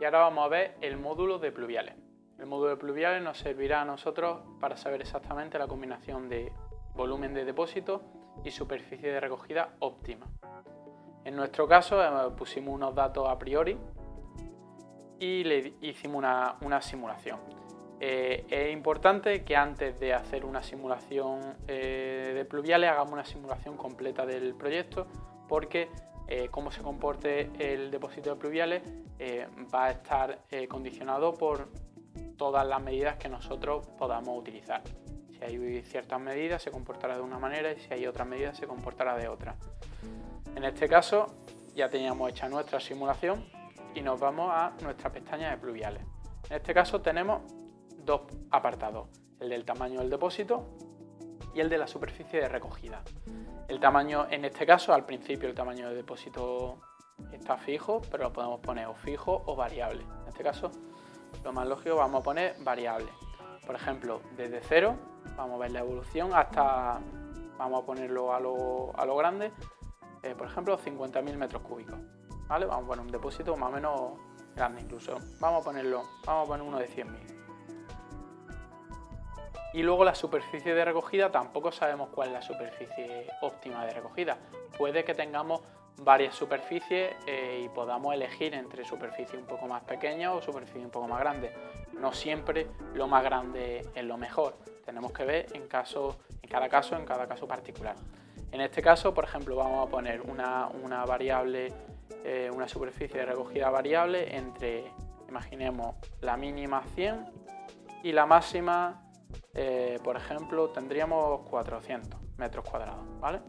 Y ahora vamos a ver el módulo de pluviales. El módulo de pluviales nos servirá a nosotros para saber exactamente la combinación de volumen de depósito y superficie de recogida óptima. En nuestro caso pusimos unos datos a priori y le hicimos una simulación. Es importante que antes de hacer una simulación de pluviales hagamos una simulación completa del proyecto, porque cómo se comporte el depósito de pluviales va a estar condicionado por todas las medidas que nosotros podamos utilizar. Si hay ciertas medidas se comportará de una manera y si hay otras medidas se comportará de otra. En este caso ya teníamos hecha nuestra simulación y nos vamos a nuestra pestaña de pluviales. En este caso tenemos dos apartados, el del tamaño del depósito y el de la superficie de recogida. El tamaño, en este caso, al principio el tamaño del depósito está fijo, pero lo podemos poner o fijo o variable. En este caso, lo más lógico, vamos a poner variable. Por ejemplo, desde 0, vamos a ver la evolución hasta, vamos a ponerlo a lo grande, por ejemplo, 50.000 metros cúbicos. ¿Vale? Vamos a poner un depósito más o menos grande incluso. Vamos a poner uno de 100.000. Y luego la superficie de recogida, tampoco sabemos cuál es la superficie óptima de recogida. Puede que tengamos varias superficies y podamos elegir entre superficie un poco más pequeña o superficie un poco más grande. No siempre lo más grande es lo mejor. Tenemos que ver en cada caso particular. En este caso, por ejemplo, vamos a poner una variable, una superficie de recogida variable entre, imaginemos, la mínima 100 y la máxima, por ejemplo, tendríamos 400 metros cuadrados, ¿vale?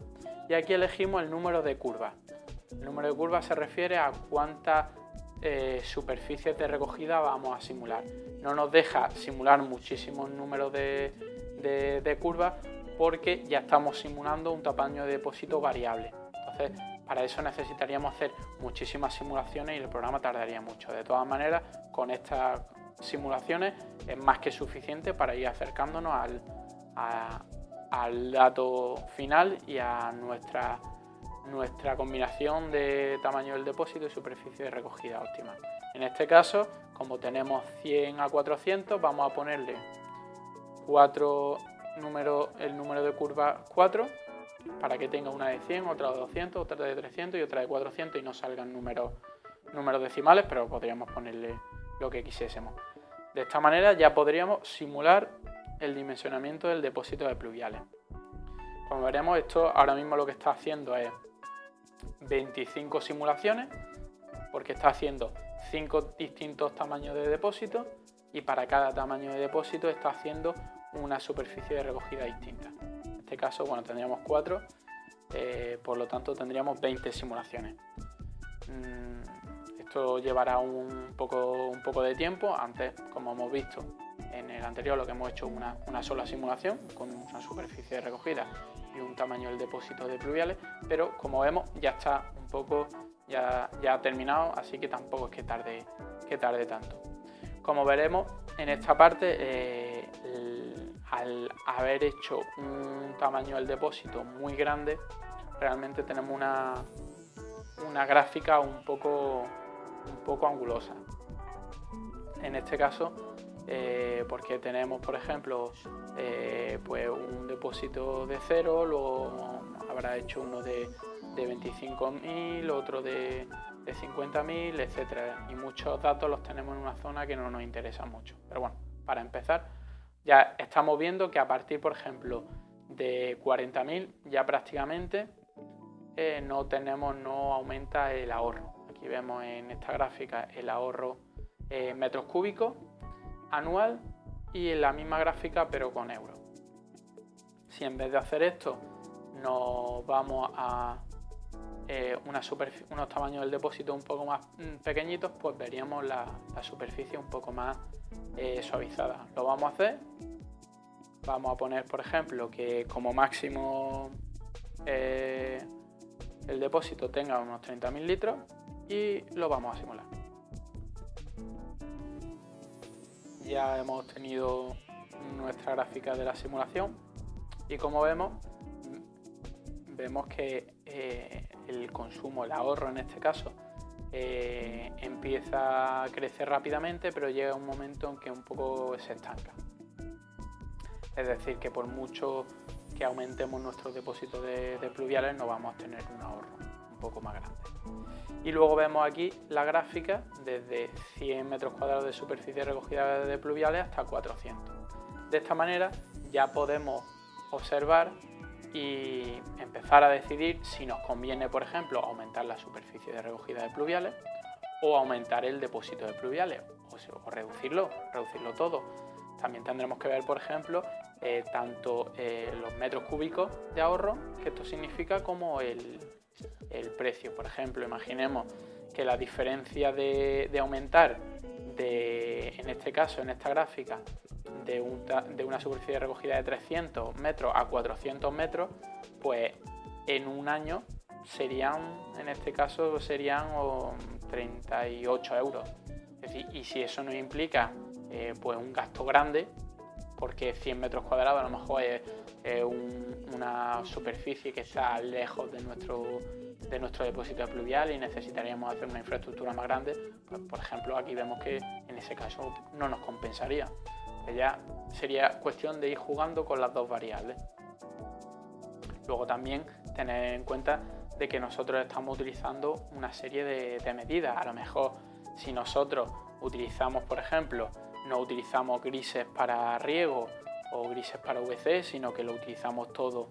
Y aquí elegimos el número de curvas. El número de curvas se refiere a cuántas superficies de recogida vamos a simular. No nos deja simular muchísimos números de curvas porque ya estamos simulando un tamaño de depósito variable. Entonces, para eso necesitaríamos hacer muchísimas simulaciones y el programa tardaría mucho. De todas maneras, con estas simulaciones es más que suficiente para ir acercándonos al dato final y a nuestra combinación de tamaño del depósito y superficie de recogida óptima. En este caso, como tenemos 100 a 400, vamos a ponerle el número de curvas 4 para que tenga una de 100, otra de 200, otra de 300 y otra de 400 y no salgan números decimales, pero podríamos ponerle lo que quisiésemos. De esta manera ya podríamos simular el dimensionamiento del depósito de pluviales. Como veremos, esto ahora mismo lo que está haciendo es 25 simulaciones, porque está haciendo 5 distintos tamaños de depósito y para cada tamaño de depósito está haciendo una superficie de recogida distinta. En este caso, bueno, tendríamos 4, por lo tanto tendríamos 20 simulaciones. Esto llevará un poco de tiempo. Antes, como hemos visto en el anterior, lo que hemos hecho una sola simulación con una superficie de recogida y un tamaño del depósito de pluviales, pero como vemos ya está un poco, ya ha terminado, así que tampoco es que tarde tanto. Como veremos en esta parte, al haber hecho un tamaño del depósito muy grande, realmente tenemos una gráfica un poco angulosa. En este caso, porque tenemos, por ejemplo, pues un depósito de 0, luego habrá hecho uno de 25.000, otro de 50.000, etcétera. Y muchos datos los tenemos en una zona que no nos interesa mucho. Pero bueno, para empezar, ya estamos viendo que a partir, por ejemplo, de 40.000 ya prácticamente no aumenta el ahorro. Aquí vemos en esta gráfica el ahorro metros cúbicos anual y en la misma gráfica pero con euros. Si en vez de hacer esto nos vamos a unos tamaños del depósito un poco más pequeñitos, pues veríamos la superficie un poco más suavizada. Lo vamos a hacer. Vamos a poner, por ejemplo, que como máximo el depósito tenga unos 30.000 litros y lo vamos a simular. Ya hemos tenido nuestra gráfica de la simulación y como vemos que el consumo, el ahorro en este caso, empieza a crecer rápidamente, pero llega un momento en que un poco se estanca. Es decir, que por mucho que aumentemos nuestros depósitos de pluviales, no vamos a tener un ahorro un poco más grande. Y luego vemos aquí la gráfica desde 100 metros cuadrados de superficie recogida de pluviales hasta 400. De esta manera ya podemos observar y empezar a decidir si nos conviene, por ejemplo, aumentar la superficie de recogida de pluviales o aumentar el depósito de pluviales o reducirlo todo. También tendremos que ver, por ejemplo, tanto los metros cúbicos de ahorro, que esto significa, como el precio. Por ejemplo, imaginemos que la diferencia de aumentar, en este caso, en esta gráfica, de una superficie de recogida de 300 metros a 400 metros, pues en un año en este caso serían 38 euros. Es decir, y si eso nos implica pues un gasto grande, porque 100 metros cuadrados a lo mejor es una superficie que está lejos de nuestro depósito pluvial y necesitaríamos hacer una infraestructura más grande, pues, por ejemplo, aquí vemos que en ese caso no nos compensaría. Ya sería cuestión de ir jugando con las dos variables. Luego también tener en cuenta de que nosotros estamos utilizando una serie de medidas. A lo mejor si nosotros utilizamos, por ejemplo, no utilizamos grises para riego o grises para VC, sino que lo utilizamos todo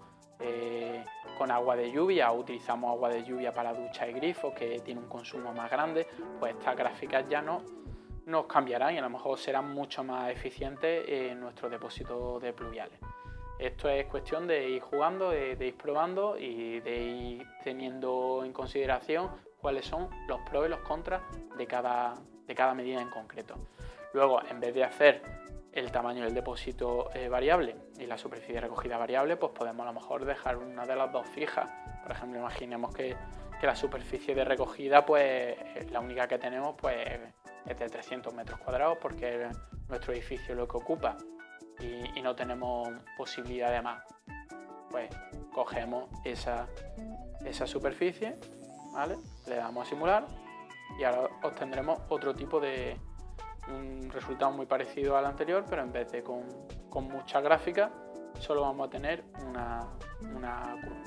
con agua de lluvia, o utilizamos agua de lluvia para ducha y grifo, que tiene un consumo más grande, pues estas gráficas ya nos cambiarán y a lo mejor serán mucho más eficientes en nuestro depósito de pluviales. Esto es cuestión de ir jugando, de ir probando y de ir teniendo en consideración cuáles son los pros y los contras de cada medida en concreto. Luego, en vez de hacer el tamaño del depósito variable y la superficie de recogida variable, pues podemos a lo mejor dejar una de las dos fijas. Por ejemplo, imaginemos que la superficie de recogida, pues la única que tenemos, pues es de 300 metros cuadrados, porque es nuestro edificio lo que ocupa y no tenemos posibilidad de más. Pues cogemos esa superficie, ¿vale? Le damos a simular y ahora obtendremos otro tipo de un resultado muy parecido al anterior, pero en vez de con muchas gráficas, solo vamos a tener una curva.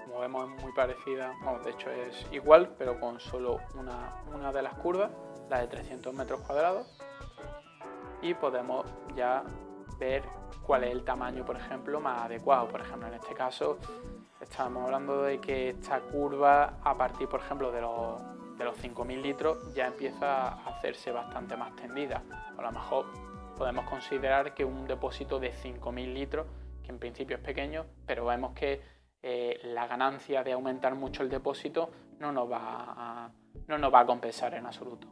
Como vemos, es muy parecida, de hecho es igual, pero con solo una de las curvas, la de 300 metros cuadrados, y podemos ya ver cuál es el tamaño, por ejemplo, más adecuado. Por ejemplo, en este caso estamos hablando de que esta curva, a partir, por ejemplo, de los 5.000 litros, ya empieza a hacerse bastante más tendida. A lo mejor podemos considerar que un depósito de 5.000 litros, que en principio es pequeño, pero vemos que la ganancia de aumentar mucho el depósito no nos va a compensar en absoluto.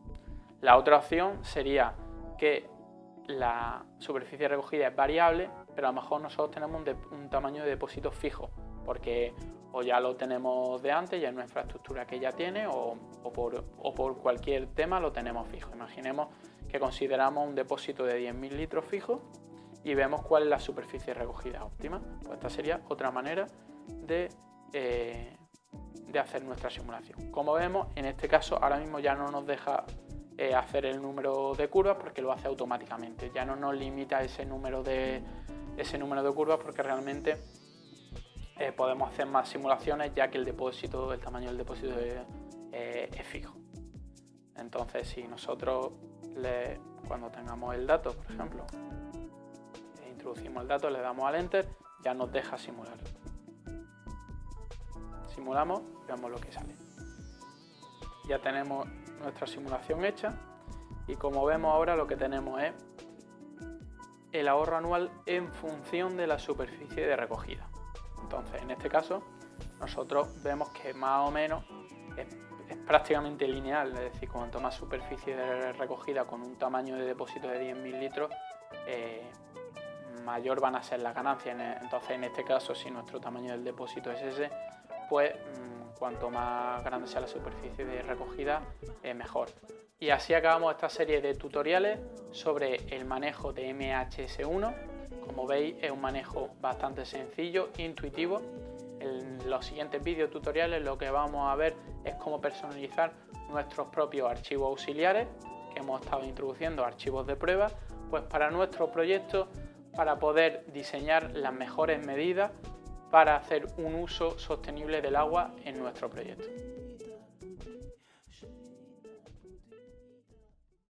La otra opción sería que la superficie recogida es variable, pero a lo mejor nosotros tenemos un tamaño de depósito fijo, porque o ya lo tenemos de antes, ya es una infraestructura que ya tiene, o por cualquier tema lo tenemos fijo. Imaginemos que consideramos un depósito de 10.000 litros fijo y vemos cuál es la superficie recogida óptima. Pues esta sería otra manera de hacer nuestra simulación. Como vemos, en este caso ahora mismo ya no nos deja hacer el número de curvas, porque lo hace automáticamente. Ya no nos limita ese número de curvas, porque realmente podemos hacer más simulaciones, ya que el tamaño del depósito es fijo. Entonces, si nosotros cuando tengamos el dato, por ejemplo, introducimos el dato, le damos al Enter, ya nos deja simular. Simulamos y vemos lo que sale. Ya tenemos nuestra simulación hecha y, como vemos ahora, lo que tenemos es el ahorro anual en función de la superficie de recogida. Entonces, en este caso, nosotros vemos que más o menos es prácticamente lineal, es decir, cuanto más superficie de recogida con un tamaño de depósito de 10.000 litros, mayor van a ser las ganancias. Entonces, en este caso, si nuestro tamaño del depósito es ese, pues cuanto más grande sea la superficie de recogida, mejor. Y así acabamos esta serie de tutoriales sobre el manejo de MHS1. Como veis, es un manejo bastante sencillo, intuitivo, En los siguientes vídeos tutoriales lo que vamos a ver es cómo personalizar nuestros propios archivos auxiliares, que hemos estado introduciendo archivos de prueba, pues para nuestro proyecto, para poder diseñar las mejores medidas para hacer un uso sostenible del agua en nuestro proyecto.